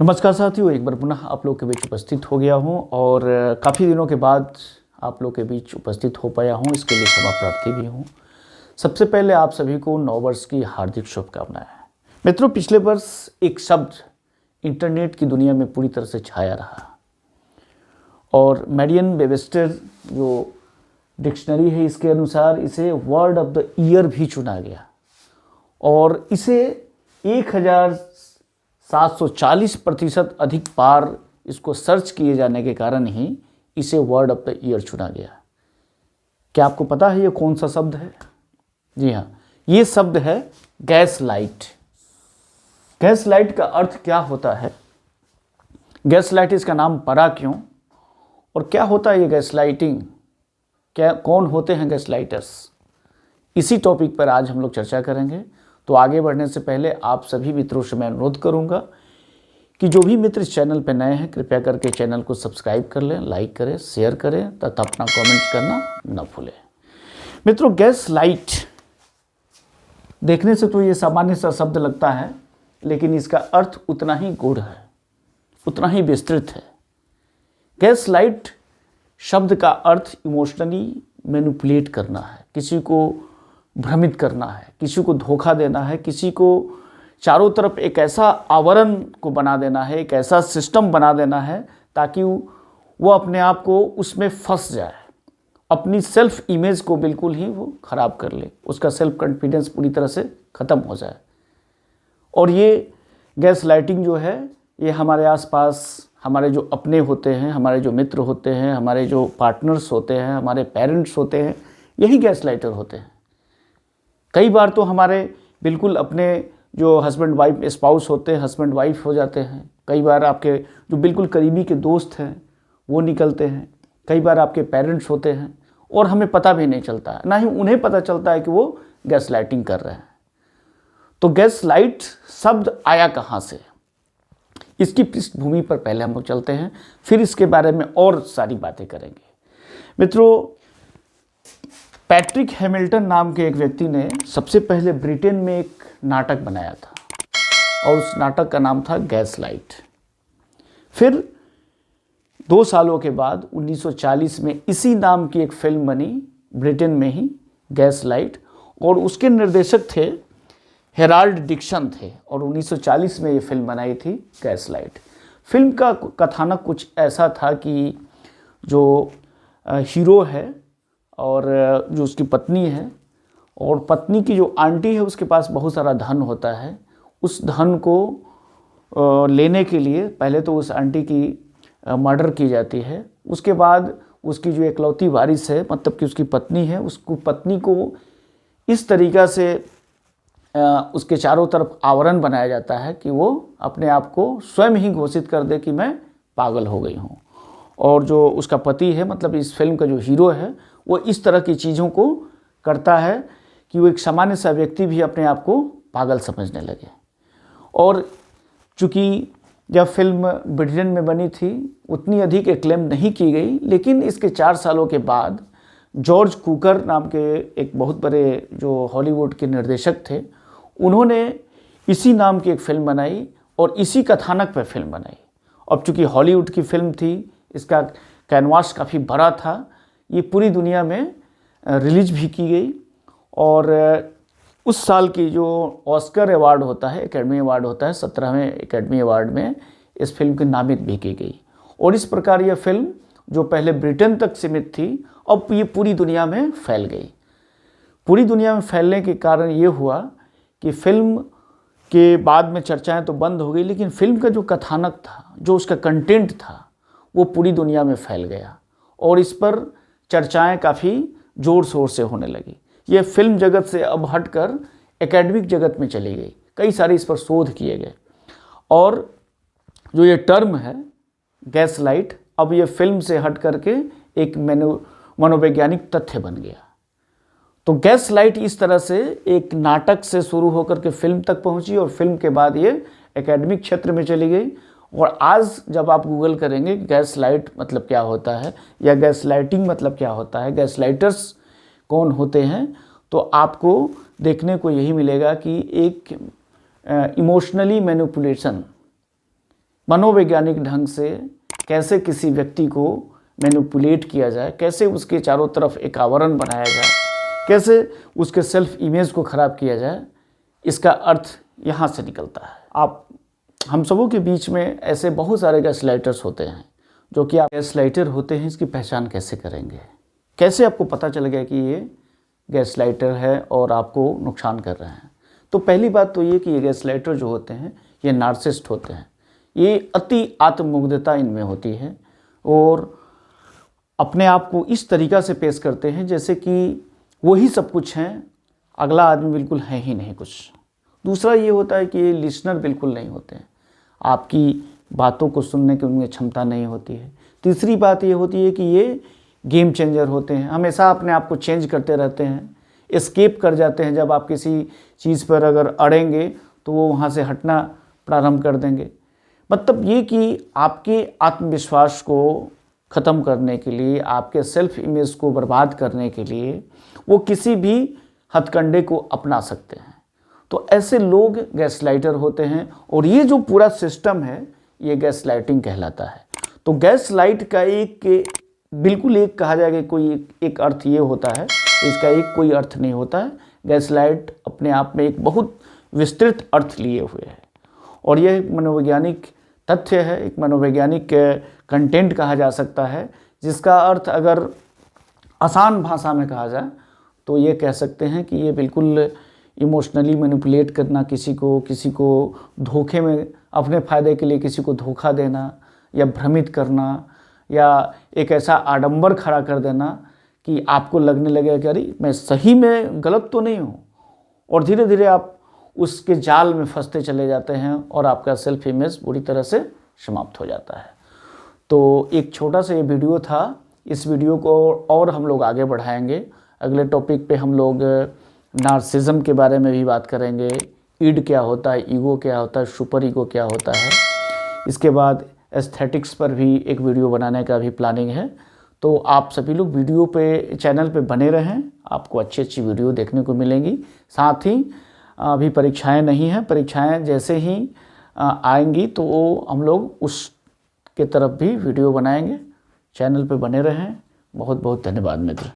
नमस्कार साथियों, एक बार पुनः आप लोग के बीच उपस्थित हो गया हूं और काफ़ी दिनों के बाद आप लोग के बीच उपस्थित हो पाया हूं, इसके लिए क्षमा प्रार्थी भी हूं। सबसे पहले आप सभी को नववर्ष की हार्दिक शुभकामनाएं। मित्रों, पिछले वर्ष एक शब्द इंटरनेट की दुनिया में पूरी तरह से छाया रहा और मेरियम वेबस्टर जो डिक्शनरी है इसके अनुसार इसे वर्ड ऑफ द ईयर भी चुना गया और इसे 1740% अधिक बार इसको सर्च किए जाने के कारण ही इसे वर्ड ऑफ द ईयर चुना गया। क्या आपको पता है ये कौन सा शब्द है? जी हाँ, ये शब्द है गैस लाइट। गैस लाइट का अर्थ क्या होता है, गैस लाइट इसका नाम पड़ा क्यों और क्या होता है ये गैस लाइटिंग, क्या कौन होते हैं गैस लाइटर्स, इसी टॉपिक पर आज हम लोग चर्चा करेंगे। तो आगे बढ़ने से पहले आप सभी मित्रों से मैं अनुरोध करूंगा कि जो भी मित्र इस चैनल पर नए हैं कृपया करके चैनल को सब्सक्राइब कर लें, लाइक करें, शेयर करें तथा अपना कमेंट करना न भूलें। मित्रों, गैस लाइट देखने से तो ये सामान्य सा शब्द लगता है, लेकिन इसका अर्थ उतना ही गूढ़ है, उतना ही विस्तृत है। गैस लाइट शब्द का अर्थ इमोशनली मैनिपुलेट करना है, किसी को भ्रमित करना है, किसी को धोखा देना है, किसी को चारों तरफ एक ऐसा आवरण को बना देना है, एक ऐसा सिस्टम बना देना है ताकि वो अपने आप को उसमें फंस जाए, अपनी सेल्फ इमेज को बिल्कुल ही वो ख़राब कर ले, उसका सेल्फ कॉन्फिडेंस पूरी तरह से ख़त्म हो जाए। और ये गैस लाइटिंग जो है ये हमारे आसपास हमारे जो अपने होते हैं, हमारे जो मित्र होते हैं, हमारे जो पार्टनर्स होते हैं, हमारे पेरेंट्स होते हैं, यही गैस लाइटर होते हैं। कई बार तो हमारे बिल्कुल अपने जो हस्बैंड वाइफ स्पाउस होते हैं, हस्बैंड वाइफ हो जाते हैं। कई बार आपके जो बिल्कुल करीबी के दोस्त हैं वो निकलते हैं। कई बार आपके पेरेंट्स होते हैं और हमें पता भी नहीं चलता है, ना ही उन्हें पता चलता है कि वो गैस लाइटिंग कर रहे हैं। तो गैस लाइट शब्द आया कहाँ से, इसकी पृष्ठभूमि पर पहले हम लोग चलते हैं, फिर इसके बारे में और सारी बातें करेंगे। मित्रों, पैट्रिक हैमिल्टन नाम के एक व्यक्ति ने सबसे पहले ब्रिटेन में एक नाटक बनाया था और उस नाटक का नाम था गैस लाइट। फिर 2 सालों के बाद 1940 में इसी नाम की एक फिल्म बनी ब्रिटेन में ही, गैस लाइट, और उसके निर्देशक थे हेराल्ड डिक्सन थे और 1940 में ये फिल्म बनाई थी गैस लाइट। फिल्म का कथानक कुछ ऐसा था कि जो हीरो है और जो उसकी पत्नी है और पत्नी की जो आंटी है उसके पास बहुत सारा धन होता है। उस धन को लेने के लिए पहले तो उस आंटी की मर्डर की जाती है, उसके बाद उसकी जो इकलौती वारिस है मतलब कि उसकी पत्नी है, उसको पत्नी को इस तरीक़ा से उसके चारों तरफ आवरण बनाया जाता है कि वो अपने आप को स्वयं ही घोषित कर दे कि मैं पागल हो गई हूँ। और जो उसका पति है मतलब इस फिल्म का जो हीरो है वो इस तरह की चीज़ों को करता है कि वो एक सामान्य सा व्यक्ति भी अपने आप को पागल समझने लगे। और चूँकि जब फिल्म ब्रिटेन में बनी थी उतनी अधिक एक्लेम नहीं की गई, लेकिन इसके 4 सालों के बाद जॉर्ज कुकर नाम के एक बहुत बड़े जो हॉलीवुड के निर्देशक थे, उन्होंने इसी नाम की एक फिल्म बनाई और इसी कथानक पर फिल्म बनाई। अब चूँकि हॉलीवुड की फिल्म थी, इसका कैनवास काफ़ी बड़ा था, ये पूरी दुनिया में रिलीज भी की गई और उस साल की जो ऑस्कर अवार्ड होता है, एकेडमी अवार्ड होता है, 17वें एकेडमी अवार्ड में इस फिल्म की नामित भी की गई। और इस प्रकार यह फिल्म जो पहले ब्रिटेन तक सीमित थी अब ये पूरी दुनिया में फैल गई। पूरी दुनिया में फैलने के कारण ये हुआ कि फिल्म के बाद में चर्चाएं तो बंद हो गई, लेकिन फिल्म का जो कथानक था, जो उसका कंटेंट था, वो पूरी दुनिया में फैल गया और इस पर चर्चाएं काफ़ी ज़ोर शोर से होने लगी। ये फिल्म जगत से अब हटकर एकेडमिक जगत में चली गई, कई सारे इस पर शोध किए गए और जो ये टर्म है गैस लाइट अब ये फिल्म से हट करके एक मनोवैज्ञानिक तथ्य बन गया। तो गैस लाइट इस तरह से एक नाटक से शुरू होकर के फिल्म तक पहुंची और फिल्म के बाद ये एकेडमिक क्षेत्र में चली गई। और आज जब आप गूगल करेंगे गैस लाइट मतलब क्या होता है या गैस लाइटिंग मतलब क्या होता है, गैस लाइटर्स कौन होते हैं, तो आपको देखने को यही मिलेगा कि एक इमोशनली मैनिपुलेशन मनोवैज्ञानिक ढंग से कैसे किसी व्यक्ति को मैनिपुलेट किया जाए, कैसे उसके चारों तरफ एक आवरण बनाया जाए, कैसे उसके सेल्फ इमेज को ख़राब किया जाए, इसका अर्थ यहाँ से निकलता है। हम सबों के बीच में ऐसे बहुत सारे गैसलाइटर्स होते हैं जो कि आप गैसलाइटर होते हैं, इसकी पहचान कैसे करेंगे? कैसे आपको पता चल गया कि ये गैसलाइटर है और आपको नुकसान कर रहे हैं? तो पहली बात तो ये कि ये गैसलाइटर जो होते हैं ये नार्सिसिस्ट होते हैं। ये अति आत्ममुग्धता इनमें होती है और अपने आप को इस तरीक़ा से पेश करते हैं जैसे कि वही सब कुछ हैं, अगला आदमी बिल्कुल है ही नहीं कुछ। दूसरा ये होता है कि ये लिसनर बिल्कुल नहीं होते हैं, आपकी बातों को सुनने की उनमें क्षमता नहीं होती है। तीसरी बात ये होती है कि ये गेम चेंजर होते हैं, हमेशा अपने आप को चेंज करते रहते हैं, एस्केप कर जाते हैं। जब आप किसी चीज़ पर अगर अड़ेंगे तो वो वहाँ से हटना प्रारंभ कर देंगे। मतलब ये कि आपके आत्मविश्वास को ख़त्म करने के लिए, आपके सेल्फ इमेज को बर्बाद करने के लिए वो किसी भी हथकंडे को अपना सकते हैं। तो ऐसे लोग गैसलाइटर होते हैं और ये जो पूरा सिस्टम है ये गैसलाइटिंग कहलाता है। तो गैसलाइट का बिल्कुल एक कहा जाएगा कोई एक अर्थ ये होता है, इसका एक कोई अर्थ नहीं होता है। गैसलाइट अपने आप में एक बहुत विस्तृत अर्थ लिए हुए है और यह एक मनोवैज्ञानिक तथ्य है, एक मनोवैज्ञानिक कंटेंट कहा जा सकता है, जिसका अर्थ अगर आसान भाषा में कहा जाए तो ये कह सकते हैं कि ये बिल्कुल इमोशनली मैनिपुलेट करना, किसी को धोखे में अपने फ़ायदे के लिए किसी को धोखा देना या भ्रमित करना या एक ऐसा आडंबर खड़ा कर देना कि आपको लगने लगेगा कि अरे मैं सही में गलत तो नहीं हूँ, और धीरे धीरे आप उसके जाल में फंसते चले जाते हैं और आपका सेल्फ इमेज बुरी तरह से समाप्त हो जाता है। तो एक छोटा सा ये वीडियो था, इस वीडियो को और हम लोग आगे बढ़ाएंगे। अगले टॉपिक पे हम लोग नार्सिज्म के बारे में भी बात करेंगे, ईड क्या होता है, ईगो क्या होता है, सुपर ईगो क्या होता है। इसके बाद एस्थेटिक्स पर भी एक वीडियो बनाने का भी प्लानिंग है। तो आप सभी लोग वीडियो पे चैनल पे बने रहें, आपको अच्छी वीडियो देखने को मिलेंगी। साथ ही अभी परीक्षाएं नहीं हैं, परीक्षाएं जैसे ही आएंगी तो हम लोग उसके तरफ भी वीडियो बनाएंगे। चैनल पे बने रहें। बहुत बहुत धन्यवाद मित्र।